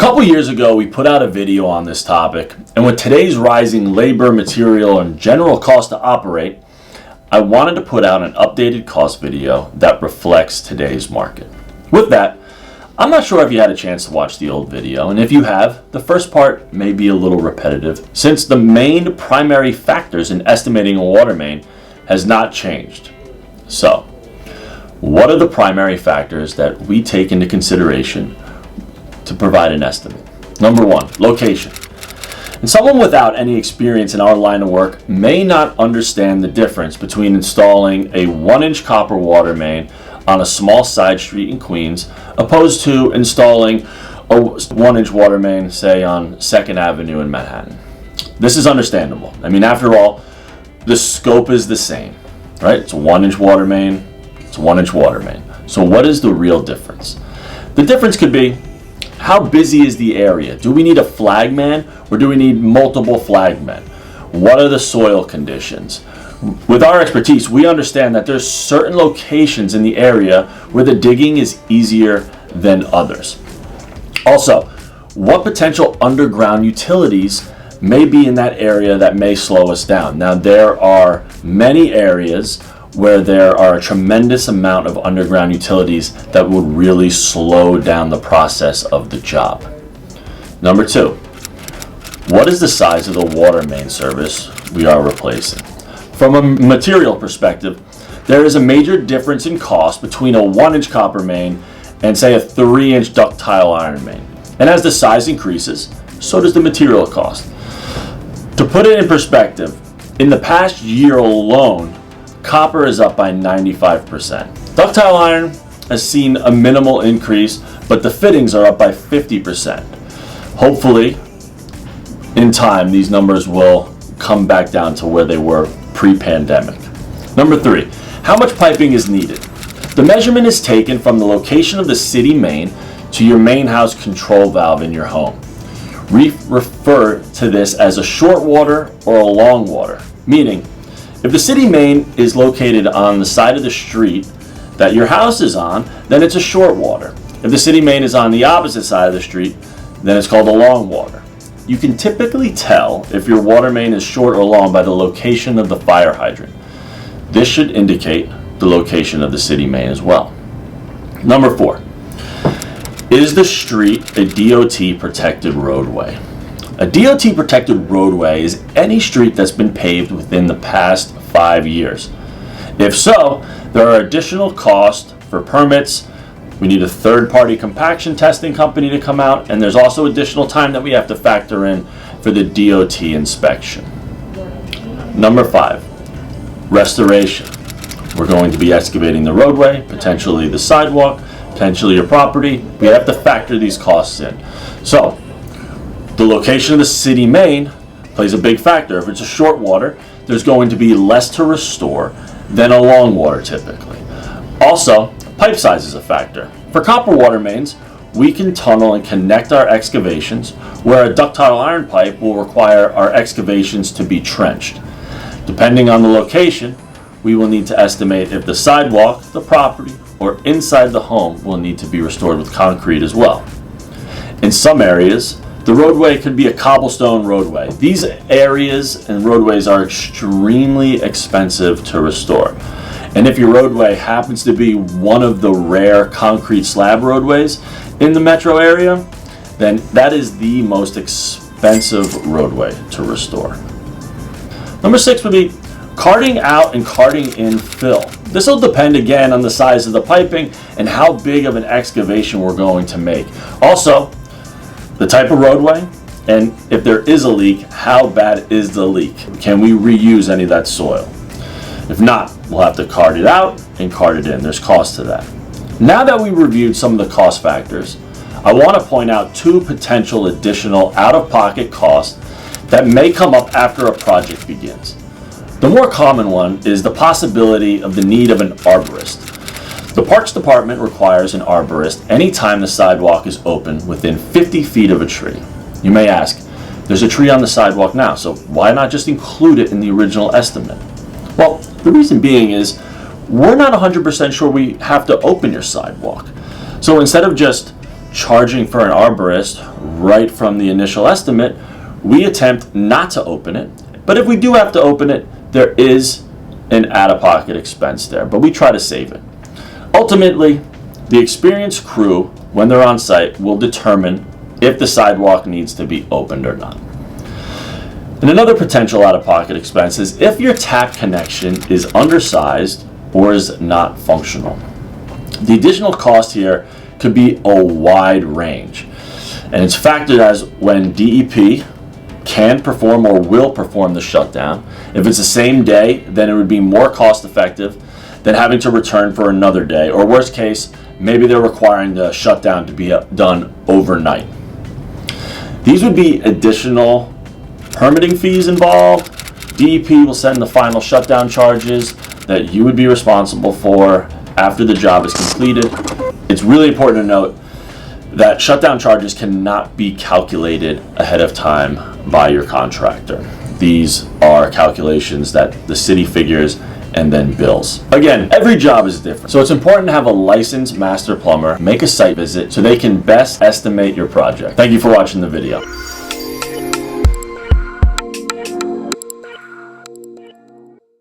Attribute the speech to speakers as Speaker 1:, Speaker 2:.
Speaker 1: couple years ago, we put out a video on this topic, and with today's rising labor, material, and general cost to operate, I wanted to put out an updated cost video that reflects today's market. With that, I'm not sure if you had a chance to watch the old video, and if you have, the first part may be a little repetitive, since the main primary factors in estimating a water main has not changed. So, what are the primary factors that we take into consideration to provide an estimate? Number one, location. And someone without any experience in our line of work may not understand the difference between installing a 1-inch copper water main on a small side street in Queens opposed to installing a 1-inch water main, say, on 2nd Avenue in Manhattan. This is understandable. I mean, after all, the scope is the same, right? It's a 1-inch water main, it's a 1-inch water main. So what is the real difference? The difference could be, how busy is the area? Do we need a flagman or do we need multiple flagmen? What are the soil conditions? With our expertise, we understand that there's certain locations in the area where the digging is easier than others. Also, what potential underground utilities may be in that area that may slow us down? Now, there are many areas where there are a tremendous amount of underground utilities that would really slow down the process of the job. Number two, what is the size of the water main service we are replacing? From a material perspective, there is a major difference in cost between a 1-inch copper main and, say, a 3-inch ductile iron main. And as the size increases, so does the material cost. To put it in perspective, in the past year alone, copper is up by 95%. Ductile iron has seen a minimal increase, but the fittings are up by 50%. Hopefully, in time, these numbers will come back down to where they were pre-pandemic. Number three, how much piping is needed? The measurement is taken from the location of the city main to your main house control valve in your home. We refer to this as a short water or a long water, meaning if the city main is located on the side of the street that your house is on, then it's a short water. If the city main is on the opposite side of the street, then it's called a long water. You can typically tell if your water main is short or long by the location of the fire hydrant. This should indicate the location of the city main as well. Number four, is the street a DOT protected roadway? A DOT protected roadway is any street that's been paved within the past 5 years. If so, there are additional costs for permits. We need a third-party compaction testing company to come out, and there's also additional time that we have to factor in for the DOT inspection. Number five, restoration. We're going to be excavating the roadway, potentially the sidewalk, potentially your property. We have to factor these costs in. So, the location of the city main plays a big factor. If it's a short water, there's going to be less to restore than a long water typically. Also, pipe size is a factor. For copper water mains, we can tunnel and connect our excavations, where a ductile iron pipe will require our excavations to be trenched. Depending on the location, we will need to estimate if the sidewalk, the property, or inside the home will need to be restored with concrete as well. In some areas, the roadway could be a cobblestone roadway. These areas and roadways are extremely expensive to restore. And if your roadway happens to be one of the rare concrete slab roadways in the metro area, then that is the most expensive roadway to restore. Number six would be carting out and carting in fill. This will depend again on the size of the piping and how big of an excavation we're going to make. Also, the type of roadway, and if there is a leak, how bad is the leak? Can we reuse any of that soil? If not, we'll have to cart it out and cart it in. There's cost to that. Now that we reviewed some of the cost factors, I want to point out two potential additional out-of-pocket costs that may come up after a project begins. The more common one is the possibility of the need of an arborist. The Parks Department requires an arborist anytime the sidewalk is open within 50 feet of a tree. You may ask, there's a tree on the sidewalk now, so why not just include it in the original estimate? Well, the reason being is we're not 100% sure we have to open your sidewalk. So instead of just charging for an arborist right from the initial estimate, we attempt not to open it. But if we do have to open it, there is an out-of-pocket expense there, but we try to save it. Ultimately, the experienced crew, when they're on site, will determine if the sidewalk needs to be opened or not. And another potential out-of-pocket expense is if your tap connection is undersized or is not functional. The additional cost here could be a wide range, and it's factored as when DEP can perform or will perform the shutdown. If it's the same day, then it would be more cost effective than having to return for another day, or worst case, maybe they're requiring the shutdown to be done overnight. These would be additional permitting fees involved. DEP will send the final shutdown charges that you would be responsible for after the job is completed. It's really important to note that shutdown charges cannot be calculated ahead of time by your contractor. These are calculations that the city figures and then bills. Again, every job is different, so it's important to have a licensed master plumber make a site visit so they can best estimate your project. Thank you for watching the video.